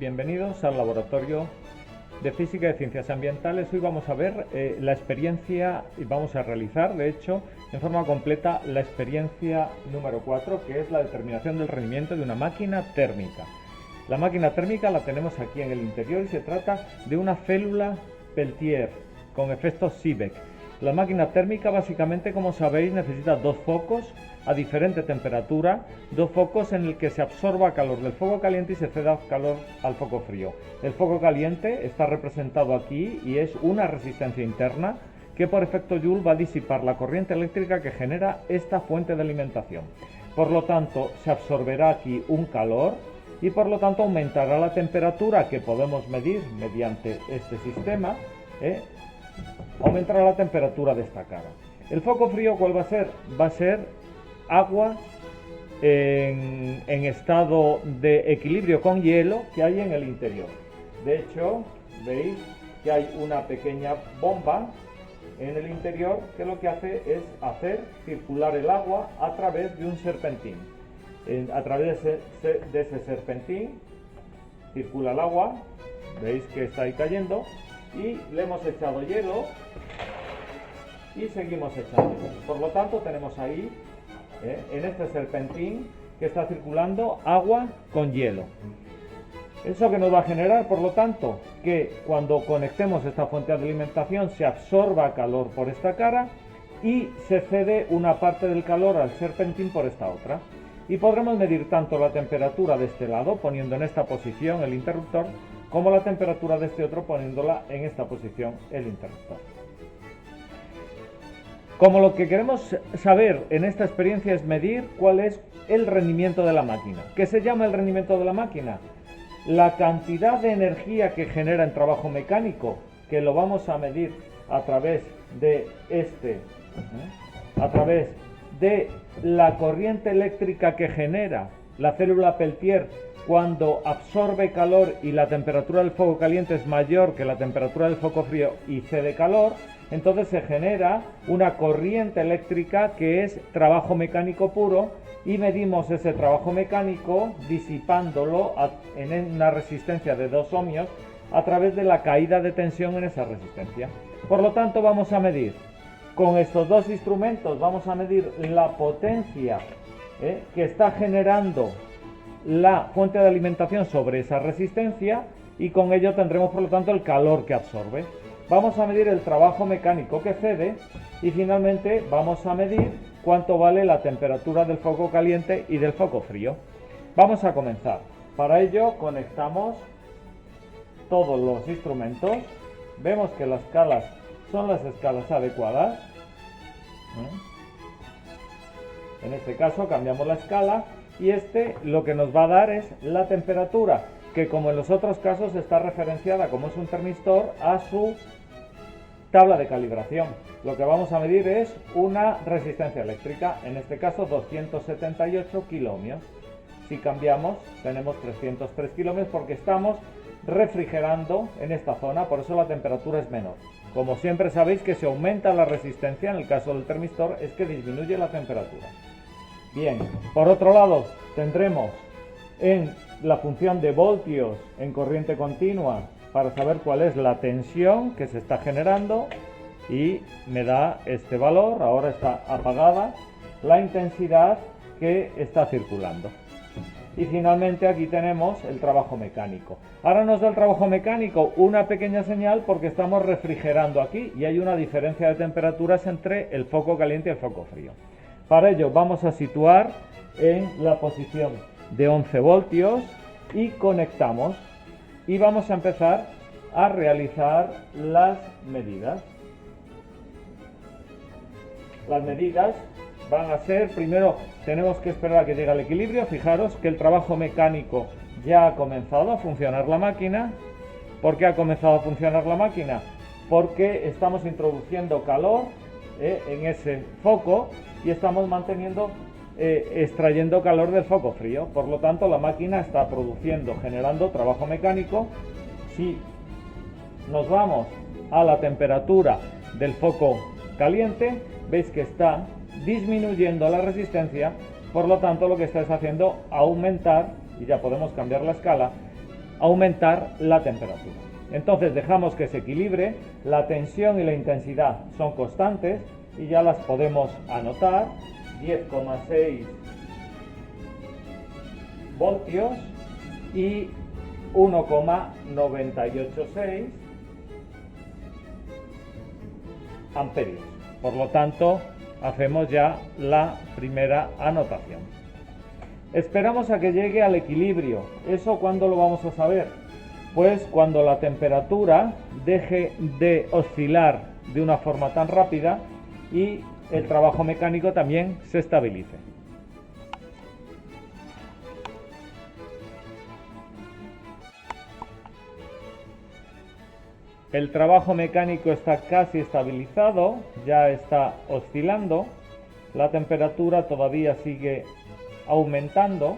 bienvenidos al Laboratorio de Física y Ciencias Ambientales. Hoy vamos a ver la experiencia y vamos a realizar, de hecho, en forma completa la experiencia número 4, que es la determinación del rendimiento de una máquina térmica. La máquina térmica la tenemos aquí en el interior y se trata de una célula Peltier con efectos Seebeck. La máquina térmica básicamente, como sabéis, necesita dos focos a diferente temperatura, dos focos en el que se absorba calor del foco caliente y se ceda calor al foco frío. El foco caliente está representado aquí y es una resistencia interna que por efecto Joule va a disipar la corriente eléctrica que genera esta fuente de alimentación. Por lo tanto, se absorberá aquí un calor y por lo tanto aumentará la temperatura que podemos medir mediante este sistema, aumentará la temperatura de esta cara. El foco frío, ¿cuál va a ser? Va a ser agua en estado de equilibrio con hielo que hay en el interior. De hecho, veis que hay una pequeña bomba en el interior que lo que hace es hacer circular el agua a través de un serpentín. A través de ese serpentín circula el agua, veis que está ahí cayendo, y le hemos echado hielo y seguimos echando. Por lo tanto, tenemos ahí en este serpentín que está circulando agua con hielo. Eso que nos va a generar, por lo tanto, que cuando conectemos esta fuente de alimentación se absorba calor por esta cara y se cede una parte del calor al serpentín por esta otra. Y podremos medir tanto la temperatura de este lado, poniendo en esta posición el interruptor, como la temperatura de este otro, poniéndola en esta posición el interruptor. Como lo que queremos saber en esta experiencia es medir cuál es el rendimiento de la máquina. ¿Qué se llama el rendimiento de la máquina? La cantidad de energía que genera en trabajo mecánico, que lo vamos a medir a través de de la corriente eléctrica que genera la célula Peltier cuando absorbe calor y la temperatura del foco caliente es mayor que la temperatura del foco frío y cede calor, entonces se genera una corriente eléctrica que es trabajo mecánico puro y medimos ese trabajo mecánico disipándolo en una resistencia de 2 ohmios a través de la caída de tensión en esa resistencia. Por lo tanto, vamos a medir con estos dos instrumentos, vamos a medir la potencia que está generando la fuente de alimentación sobre esa resistencia y con ello tendremos por lo tanto el calor que absorbe. Vamos a medir el trabajo mecánico que cede y finalmente vamos a medir cuánto vale la temperatura del foco caliente y del foco frío. Vamos a comenzar. Para ello conectamos todos los instrumentos. Vemos que las escalas son las escalas adecuadas. En este caso cambiamos la escala y lo que nos va a dar es la temperatura, que como en los otros casos está referenciada, como es un termistor, a su tabla de calibración. Lo que vamos a medir es una resistencia eléctrica, en este caso 278 kiloohmios. Si cambiamos tenemos 303 kiloohmios porque estamos refrigerando en esta zona, por eso la temperatura es menor. Como siempre sabéis que si aumenta la resistencia, en el caso del termistor, es que disminuye la temperatura. Bien, por otro lado, tendremos en la función de voltios en corriente continua para saber cuál es la tensión que se está generando y me da este valor, ahora está apagada, la intensidad que está circulando. Y finalmente aquí tenemos el trabajo mecánico. Ahora nos da el trabajo mecánico una pequeña señal porque estamos refrigerando aquí y hay una diferencia de temperaturas entre el foco caliente y el foco frío. Para ello vamos a situar en la posición de 11 voltios y conectamos y vamos a empezar a realizar las medidas. Las medidas van a ser, primero tenemos que esperar a que llegue al equilibrio. Fijaros que el trabajo mecánico ya ha comenzado a funcionar la máquina. ¿Por qué ha comenzado a funcionar la máquina? Porque estamos introduciendo calor en ese foco y estamos extrayendo calor del foco frío. Por lo tanto, la máquina está generando trabajo mecánico. Si nos vamos a la temperatura del foco caliente, veis que está disminuyendo la resistencia, por lo tanto lo que está es haciendo aumentar, y ya podemos cambiar la escala, aumentar la temperatura. Entonces dejamos que se equilibre, la tensión y la intensidad son constantes y ya las podemos anotar. 10,6 voltios y 1,986 amperios. Por lo tanto, hacemos ya la primera anotación. Esperamos a que llegue al equilibrio. ¿Eso cuándo lo vamos a saber? Pues cuando la temperatura deje de oscilar de una forma tan rápida y el trabajo mecánico también se estabilice. El trabajo mecánico está casi estabilizado, ya está oscilando, la temperatura todavía sigue aumentando,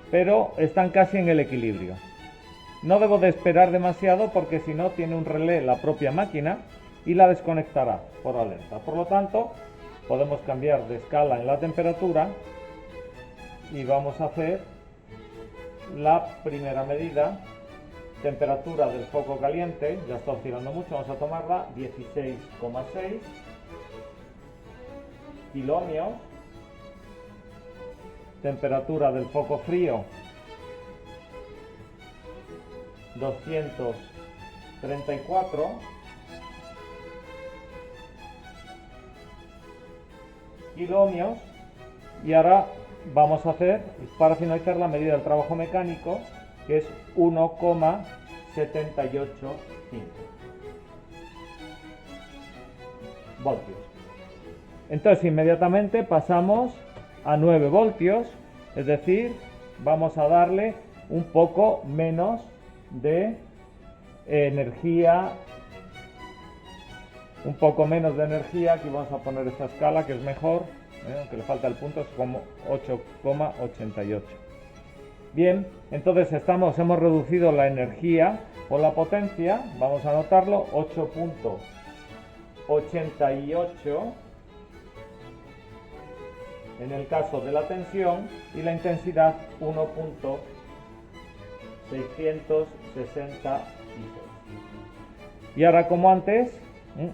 pero están casi en el equilibrio. No debo de esperar demasiado porque si no tiene un relé la propia máquina y la desconectará por alerta. Por lo tanto, podemos cambiar de escala en la temperatura y vamos a hacer la primera medida. Temperatura del foco caliente, ya está oscilando mucho, vamos a tomarla, 16,6 kiloohmios. Temperatura del foco frío, 234 kiloohmios. Y ahora vamos a hacer, para finalizar, la medida del trabajo mecánico, que es 1,785 voltios. Entonces inmediatamente pasamos a 9 voltios, es decir, vamos a darle un poco menos de energía, aquí vamos a poner esta escala que es mejor, aunque le falta el punto, es como 8,88. Bien, entonces hemos reducido la energía o la potencia, vamos a anotarlo, 8,88 en el caso de la tensión y la intensidad 1,666. Y ahora, como antes,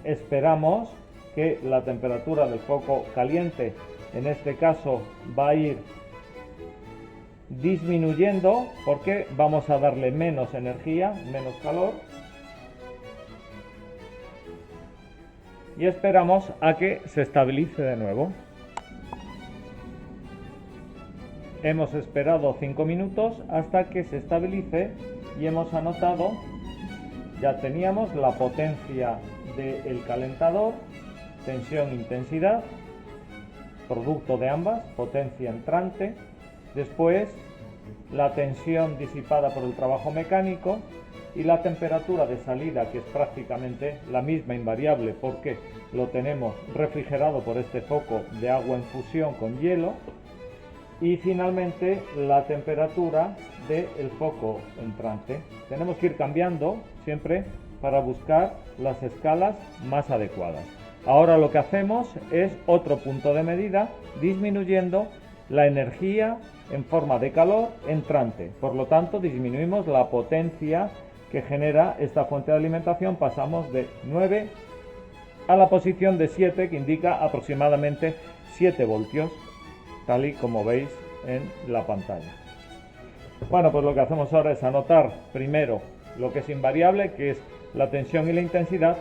esperamos que la temperatura del foco caliente, en este caso, va a ir disminuyendo porque vamos a darle menos energía, menos calor, y esperamos a que se estabilice de nuevo. Hemos esperado 5 minutos hasta que se estabilice y hemos anotado, ya teníamos la potencia del calentador, tensión, intensidad, producto de ambas, potencia entrante. Después, la tensión disipada por el trabajo mecánico y la temperatura de salida, que es prácticamente la misma, invariable, porque lo tenemos refrigerado por este foco de agua en fusión con hielo. Y finalmente, la temperatura del foco entrante. Tenemos que ir cambiando siempre para buscar las escalas más adecuadas. Ahora lo que hacemos es otro punto de medida, disminuyendo la energía en forma de calor entrante. Por lo tanto, disminuimos la potencia que genera esta fuente de alimentación. Pasamos de 9 a la posición de 7, que indica aproximadamente 7 voltios, tal y como veis en la pantalla. Bueno, pues lo que hacemos ahora es anotar primero lo que es invariable, que es la tensión y la intensidad,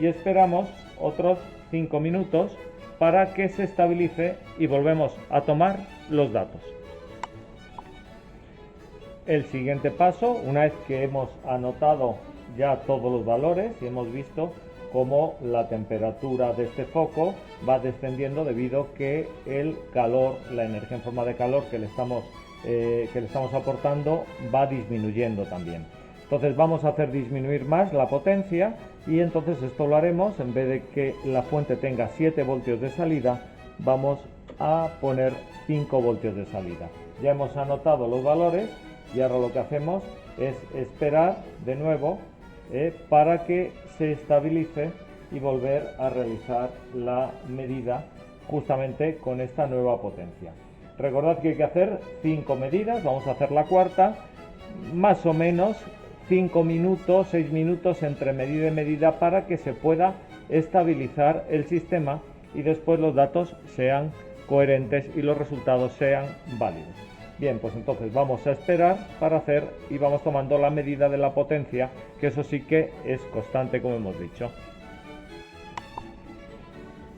y esperamos otros 5 minutos para que se estabilice y volvemos a tomar los datos. El siguiente paso, una vez que hemos anotado ya todos los valores y hemos visto cómo la temperatura de este foco va descendiendo debido a que el calor, la energía en forma de calor que le estamos aportando va disminuyendo también. Entonces vamos a hacer disminuir más la potencia y entonces esto lo haremos, en vez de que la fuente tenga 7 voltios de salida, vamos a poner 5 voltios de salida. Ya hemos anotado los valores y ahora lo que hacemos es esperar de nuevo para que se estabilice y volver a realizar la medida justamente con esta nueva potencia. Recordad que hay que hacer 5 medidas, vamos a hacer la cuarta más o menos 5 minutos, 6 minutos entre medida y medida para que se pueda estabilizar el sistema y después los datos sean coherentes y los resultados sean válidos. Bien, pues entonces vamos a esperar para hacer y vamos tomando la medida de la potencia, que eso sí que es constante, como hemos dicho.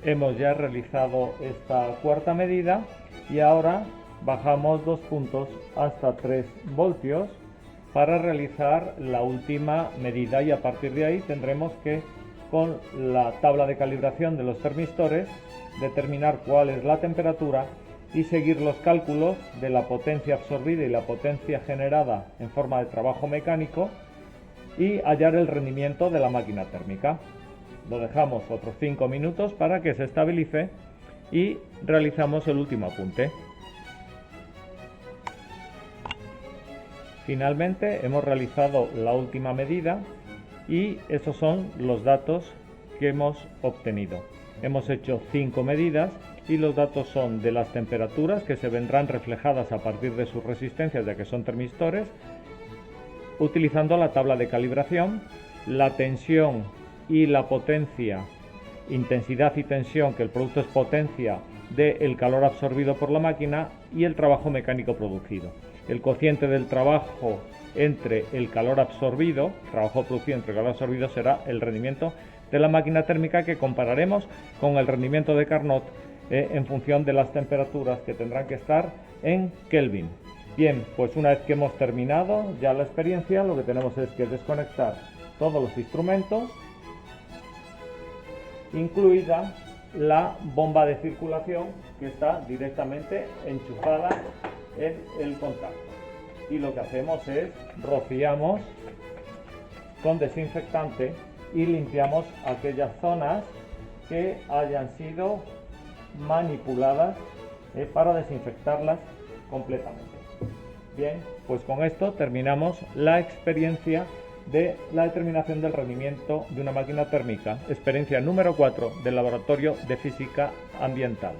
Hemos ya realizado esta cuarta medida y ahora bajamos 2 puntos hasta 3 voltios para realizar la última medida, y a partir de ahí tendremos que, con la tabla de calibración de los termistores, determinar cuál es la temperatura y seguir los cálculos de la potencia absorbida y la potencia generada en forma de trabajo mecánico y hallar el rendimiento de la máquina térmica. Lo dejamos otros 5 minutos para que se estabilice y realizamos el último apunte. Finalmente hemos realizado la última medida y estos son los datos que hemos obtenido. Hemos hecho 5 medidas y los datos son de las temperaturas, que se vendrán reflejadas a partir de sus resistencias, ya que son termistores, utilizando la tabla de calibración, la tensión y la potencia, intensidad y tensión, que el producto es potencia, del calor absorbido por la máquina, y el trabajo mecánico producido. El cociente del trabajo entre el calor absorbido, trabajo producido entre el calor absorbido, será el rendimiento de la máquina térmica, que compararemos con el rendimiento de Carnot en función de las temperaturas, que tendrán que estar en Kelvin. Bien, pues una vez que hemos terminado ya la experiencia, lo que tenemos es que desconectar todos los instrumentos, incluida la bomba de circulación, que está directamente enchufada en el contacto, y lo que hacemos es rociamos con desinfectante y limpiamos aquellas zonas que hayan sido manipuladas para desinfectarlas completamente. Bien, pues con esto terminamos la experiencia de la determinación del rendimiento de una máquina térmica, experiencia número 4 del Laboratorio de Física Ambiental.